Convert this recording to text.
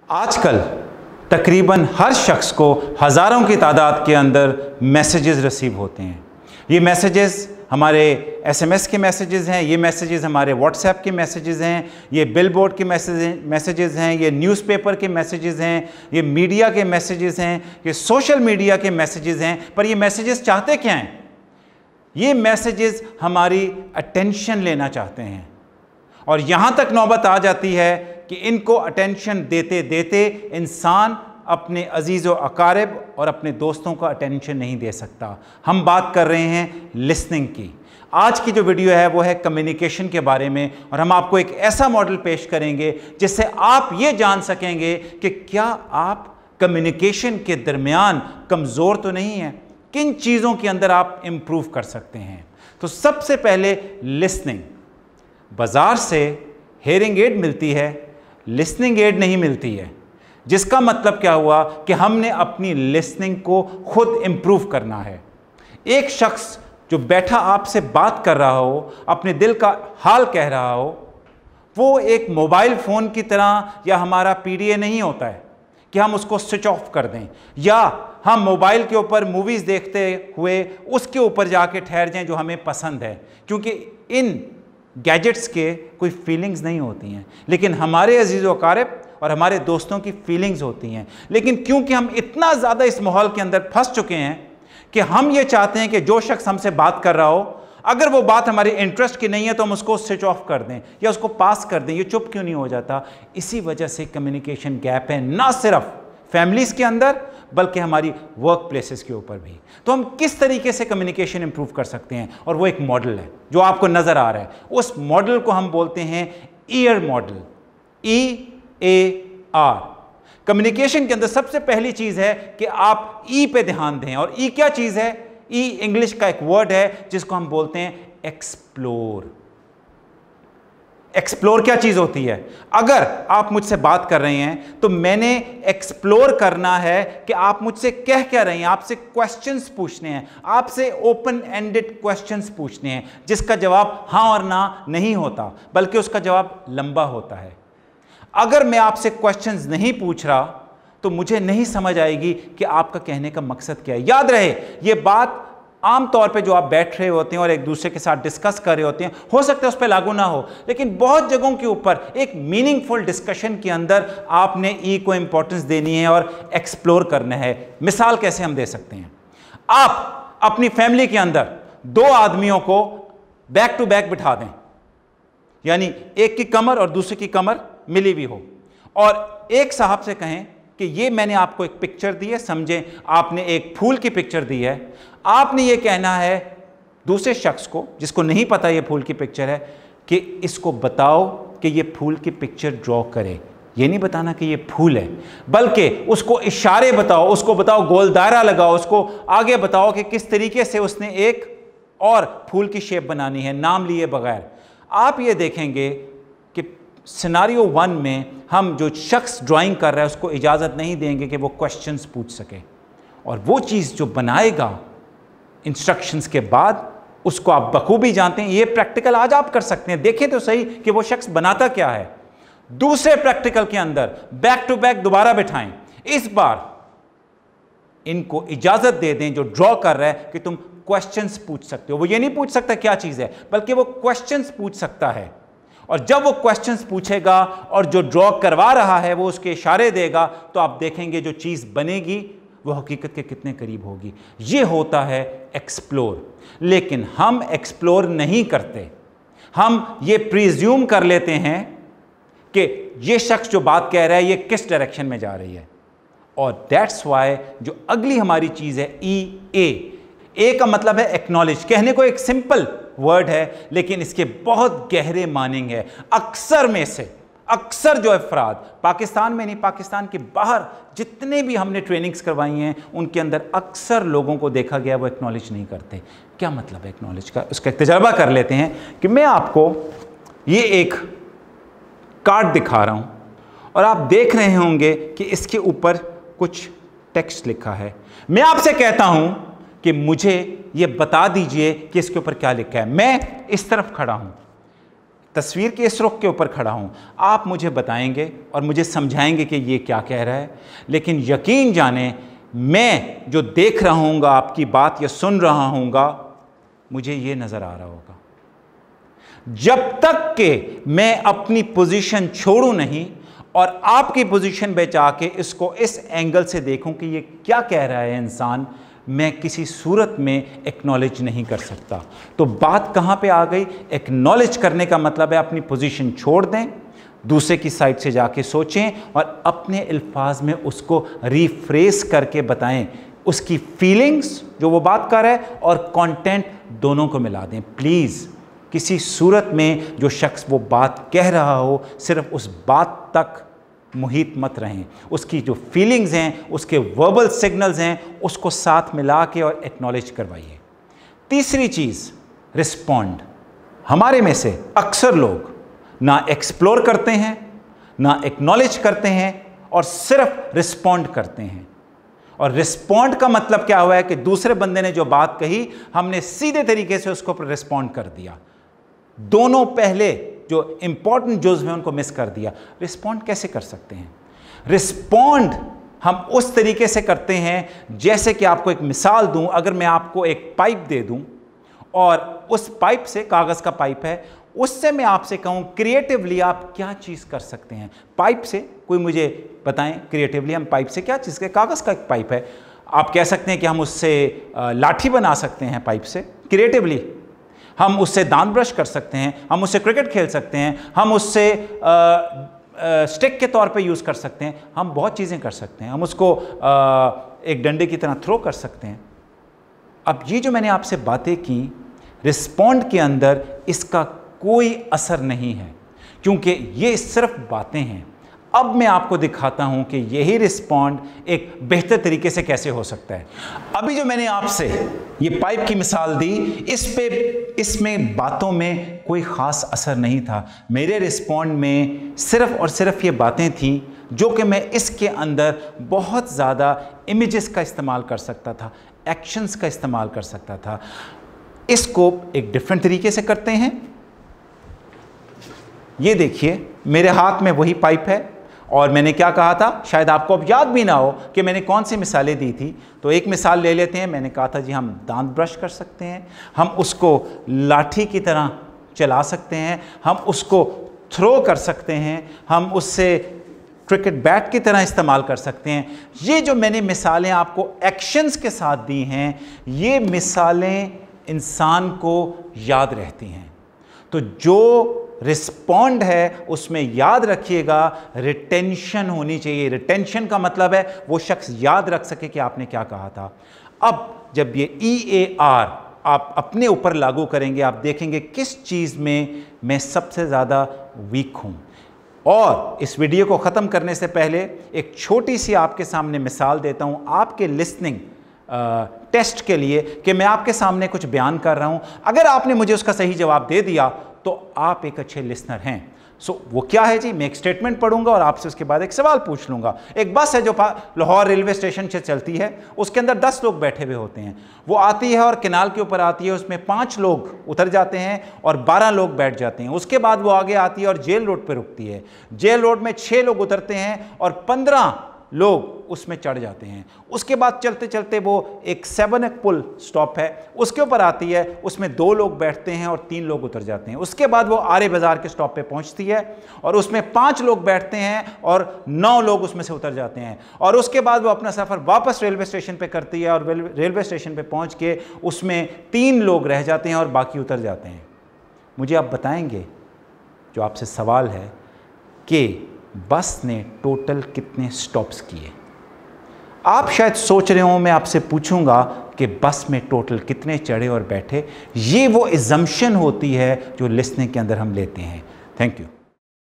आजकल तकरीबन हर शख्स को हज़ारों की तादाद के अंदर मैसेजेस रिसीव होते हैं। ये मैसेजेस हमारे एसएमएस के मैसेजेस हैं, ये मैसेजेस हमारे व्हाट्सएप के मैसेजेस हैं, ये बिलबोर्ड के मैसेजेस हैं, ये न्यूज़पेपर के मैसेजेस हैं, ये मीडिया के मैसेजेस हैं, ये सोशल मीडिया के मैसेजेस हैं। पर ये मैसेजेस चाहते क्या हैं? ये मैसेजेस हमारी अटेंशन लेना चाहते हैं और यहाँ तक नौबत आ जाती है कि इनको अटेंशन देते देते इंसान अपने अजीज़ व अकारिब और अपने दोस्तों का अटेंशन नहीं दे सकता। हम बात कर रहे हैं लिसनिंग की। आज की जो वीडियो है वो है कम्युनिकेशन के बारे में और हम आपको एक ऐसा मॉडल पेश करेंगे जिससे आप ये जान सकेंगे कि क्या आप कम्युनिकेशन के दरमियान कमज़ोर तो नहीं हैं, किन चीज़ों के अंदर आप इम्प्रूव कर सकते हैं। तो सबसे पहले लिसनिंग। बाज़ार से हेयरिंग एड मिलती है, लिसनिंग एड नहीं मिलती है, जिसका मतलब क्या हुआ कि हमने अपनी लिसनिंग को खुद इम्प्रूव करना है। एक शख्स जो बैठा आपसे बात कर रहा हो, अपने दिल का हाल कह रहा हो, वो एक मोबाइल फ़ोन की तरह या हमारा पीडीए नहीं होता है कि हम उसको स्विच ऑफ कर दें या हम मोबाइल के ऊपर मूवीज़ देखते हुए उसके ऊपर जाके ठहर जाएं जो हमें पसंद है, क्योंकि इन गैजेट्स के कोई फीलिंग्स नहीं होती हैं, लेकिन हमारे अजीज़ व अकारिब और हमारे दोस्तों की फीलिंग्स होती हैं। लेकिन क्योंकि हम इतना ज़्यादा इस माहौल के अंदर फंस चुके हैं कि हम ये चाहते हैं कि जो शख्स हमसे बात कर रहा हो, अगर वो बात हमारे इंटरेस्ट की नहीं है तो हम उसको स्विच ऑफ कर दें या उसको पास कर दें। ये चुप क्यों नहीं हो जाता? इसी वजह से कम्युनिकेशन गैप है, ना सिर्फ फैमिलीज़ के अंदर बल्कि हमारी वर्क प्लेसेस के ऊपर भी। तो हम किस तरीके से कम्युनिकेशन इंप्रूव कर सकते हैं, और वो एक मॉडल है जो आपको नज़र आ रहा है। उस मॉडल को हम बोलते हैं ईयर मॉडल, EAR। कम्युनिकेशन के अंदर सबसे पहली चीज़ है कि आप ई पे ध्यान दें। और ई क्या चीज़ है? ई इंग्लिश का एक वर्ड है जिसको हम बोलते हैं एक्सप्लोर। एक्सप्लोर क्या चीज़ होती है? अगर आप मुझसे बात कर रहे हैं तो मैंने एक्सप्लोर करना है कि आप मुझसे कह क्या रहे हैं। आपसे क्वेश्चंस पूछने हैं, आपसे ओपन एंडेड क्वेश्चंस पूछने हैं जिसका जवाब हाँ और ना नहीं होता, बल्कि उसका जवाब लंबा होता है। अगर मैं आपसे क्वेश्चंस नहीं पूछ रहा तो मुझे नहीं समझ आएगी कि आपका कहने का मकसद क्या है। याद रहे, ये बात आम तौर पे जो आप बैठ रहे होते हैं और एक दूसरे के साथ डिस्कस कर रहे होते हैं, हो सकता है उस पर लागू ना हो, लेकिन बहुत जगहों के ऊपर एक मीनिंगफुल डिस्कशन के अंदर आपने ई को इंपॉर्टेंस देनी है और एक्सप्लोर करना है। मिसाल कैसे हम दे सकते हैं? आप अपनी फैमिली के अंदर दो आदमियों को बैक टू बैक बिठा दें, यानी एक की कमर और दूसरे की कमर मिली हुई हो, और एक साहब से कहें कि ये मैंने आपको एक पिक्चर दी है, समझें आपने एक फूल की पिक्चर दी है। आपने ये कहना है दूसरे शख्स को, जिसको नहीं पता ये फूल की पिक्चर है, कि इसको बताओ कि ये फूल की पिक्चर ड्रॉ करे। ये नहीं बताना कि ये फूल है, बल्कि उसको इशारे बताओ, उसको बताओ गोल दायरा लगाओ, उसको आगे बताओ कि किस तरीके से उसने एक और फूल की शेप बनानी है, नाम लिए बगैर। आप ये देखेंगे कि सिनारियो 1 में हम जो शख्स ड्राइंग कर रहा है उसको इजाज़त नहीं देंगे कि वो क्वेश्चंस पूछ सके, और वो चीज़ जो बनाएगा इंस्ट्रक्शंस के बाद उसको आप बखूबी जानते हैं। ये प्रैक्टिकल आज आप कर सकते हैं, देखें तो सही कि वो शख्स बनाता क्या है। दूसरे प्रैक्टिकल के अंदर बैक टू बैक दोबारा बिठाएं। इस बार इनको इजाज़त दे दें जो ड्रॉ कर रहा है कि तुम क्वेश्चंस पूछ सकते हो। वो ये नहीं पूछ सकता क्या चीज़ है, बल्कि वो क्वेश्चंस पूछ सकता है। और जब वो क्वेश्चंस पूछेगा और जो ड्रॉ करवा रहा है वो उसके इशारे देगा, तो आप देखेंगे जो चीज़ बनेगी वो हकीकत के कितने करीब होगी। ये होता है एक्सप्लोर। लेकिन हम एक्सप्लोर नहीं करते, हम ये प्रिज्यूम कर लेते हैं कि ये शख्स जो बात कह रहा है ये किस डायरेक्शन में जा रही है। और दैट्स वाई जो अगली हमारी चीज़ है ए का मतलब है एक्नॉलेज। कहने को एक सिंपल वर्ड है, लेकिन इसके बहुत गहरे मानिंग है। अक्सर जो अफराद पाकिस्तान में नहीं, पाकिस्तान के बाहर जितने भी हमने ट्रेनिंग्स करवाई हैं उनके अंदर अक्सर लोगों को देखा गया वो एक्नॉलेज नहीं करते। क्या मतलब है एक्नॉलेज का? उसका एक तजर्बा कर लेते हैं कि मैं आपको ये एक कार्ड दिखा रहा हूँ और आप देख रहे होंगे कि इसके ऊपर कुछ टेक्स्ट लिखा है। मैं आपसे कहता हूँ कि मुझे ये बता दीजिए कि इसके ऊपर क्या लिखा है। मैं इस तरफ खड़ा हूँ, तस्वीर के इस रुख के ऊपर खड़ा हूँ, आप मुझे बताएंगे और मुझे समझाएंगे कि ये क्या कह रहा है, लेकिन यकीन जाने मैं जो देख रहा हूँगा, आपकी बात या सुन रहा हूँगा, मुझे ये नज़र आ रहा होगा। जब तक कि मैं अपनी पोजीशन छोड़ूं नहीं और आपकी पोजीशन पे जाके इसको इस एंगल से देखूं कि ये क्या कह रहा है इंसान, मैं किसी सूरत में एक्नॉलेज नहीं कर सकता। तो बात कहाँ पे आ गई? एक्नॉलेज करने का मतलब है अपनी पोजीशन छोड़ दें, दूसरे की साइड से जाके सोचें और अपने अल्फाज में उसको रिफ्रेस करके बताएं, उसकी फीलिंग्स जो वो बात कर रहा है और कंटेंट दोनों को मिला दें। प्लीज़ किसी सूरत में जो शख्स वो बात कह रहा हो सिर्फ उस बात तक मुहित मत रहें, उसकी जो फीलिंग्स हैं, उसके वर्बल सिग्नल्स हैं, उसको साथ मिला के और एक्नॉलेज करवाइए। तीसरी चीज़, रिस्पॉन्ड। हमारे में से अक्सर लोग ना एक्सप्लोर करते हैं, ना एक्नॉलेज करते हैं और सिर्फ रिस्पॉन्ड करते हैं। और रिस्पॉन्ड का मतलब क्या हुआ है कि दूसरे बंदे ने जो बात कही, हमने सीधे तरीके से उसको रिस्पॉन्ड कर दिया। दोनों पहले जो इंपॉर्टेंट जुज़ हैं उनको मिस कर दिया। रिस्पॉन्ड कैसे कर सकते हैं? रिस्पॉन्ड हम उस तरीके से करते हैं जैसे कि आपको एक मिसाल दूं, अगर मैं आपको एक पाइप दे दूं और उस पाइप से, कागज़ का पाइप है, उससे मैं आपसे कहूं क्रिएटिवली आप क्या चीज़ कर सकते हैं। पाइप से कोई मुझे बताएं क्रिएटिवली हम पाइप से क्या चीज़ के? कागज़ का एक पाइप है, आप कह सकते हैं कि हम उससे लाठी बना सकते हैं पाइप से क्रिएटिवली, हम उससे दांत ब्रश कर सकते हैं, हम उससे क्रिकेट खेल सकते हैं, हम उससे स्टिक के तौर पे यूज़ कर सकते हैं, हम बहुत चीज़ें कर सकते हैं, हम उसको एक डंडे की तरह थ्रो कर सकते हैं। अब ये जो मैंने आपसे बातें की, रिस्पॉन्ड के अंदर इसका कोई असर नहीं है क्योंकि ये सिर्फ बातें हैं। अब मैं आपको दिखाता हूं कि यही रिस्पॉन्ड एक बेहतर तरीके से कैसे हो सकता है। अभी जो मैंने आपसे ये पाइप की मिसाल दी, इसमें बातों में कोई ख़ास असर नहीं था। मेरे रिस्पॉन्ड में सिर्फ और सिर्फ ये बातें थी जो कि मैं इसके अंदर बहुत ज़्यादा इमेजेस का इस्तेमाल कर सकता था, एक्शंस का इस्तेमाल कर सकता था। इसको एक डिफरेंट तरीके से करते हैं। ये देखिए मेरे हाथ में वही पाइप है और मैंने क्या कहा था, शायद आपको अब याद भी ना हो कि मैंने कौन सी मिसालें दी थी। तो एक मिसाल ले लेते हैं। मैंने कहा था जी हम दांत ब्रश कर सकते हैं, हम उसको लाठी की तरह चला सकते हैं, हम उसको थ्रो कर सकते हैं, हम उससे क्रिकेट बैट की तरह इस्तेमाल कर सकते हैं। ये जो मैंने मिसालें आपको एक्शंस के साथ दी हैं, ये मिसालें इंसान को याद रहती हैं। तो जो रिस्पॉन्ड है उसमें याद रखिएगा रिटेंशन होनी चाहिए। रिटेंशन का मतलब है वो शख्स याद रख सके कि आपने क्या कहा था। अब जब ये EAR आप अपने ऊपर लागू करेंगे, आप देखेंगे किस चीज़ में मैं सबसे ज़्यादा वीक हूँ। और इस वीडियो को ख़त्म करने से पहले एक छोटी सी आपके सामने मिसाल देता हूँ आपके लिसनिंग टेस्ट के लिए कि मैं आपके सामने कुछ बयान कर रहा हूँ। अगर आपने मुझे उसका सही जवाब दे दिया तो आप एक अच्छे लिसनर हैं। वो क्या है जी? मैं एक स्टेटमेंट पढ़ूंगा और आपसे उसके बाद एक सवाल पूछ लूंगा। एक बस है जो लाहौर रेलवे स्टेशन से चलती है, उसके अंदर 10 लोग बैठे हुए होते हैं। वो आती है और किनाल के ऊपर आती है, उसमें 5 लोग उतर जाते हैं और 12 लोग बैठ जाते हैं। उसके बाद वो आगे आती है और जेल रोड पर रुकती है। जेल रोड में 6 लोग उतरते हैं और 15 लोग उसमें चढ़ जाते हैं। उसके बाद चलते चलते वो एक 7 पुल स्टॉप है, उसके ऊपर आती है, उसमें 2 लोग बैठते हैं और 3 लोग उतर जाते हैं। उसके बाद वो आरे बाज़ार के स्टॉप पे पहुंचती है और उसमें 5 लोग बैठते हैं और 9 लोग उसमें से उतर जाते हैं। और उसके बाद वो अपना सफ़र वापस रेलवे स्टेशन पे करती है और रेलवे स्टेशन पे पहुंच के उसमें 3 लोग रह जाते हैं और बाकी उतर जाते हैं। मुझे आप बताएंगे, जो आपसे सवाल है कि बस ने टोटल कितने स्टॉप्स किए? आप शायद सोच रहे हो मैं आपसे पूछूंगा कि बस में टोटल कितने चढ़े और बैठे। ये वो अजम्पशन होती है जो लिसनिंग के अंदर हम लेते हैं। Thank you.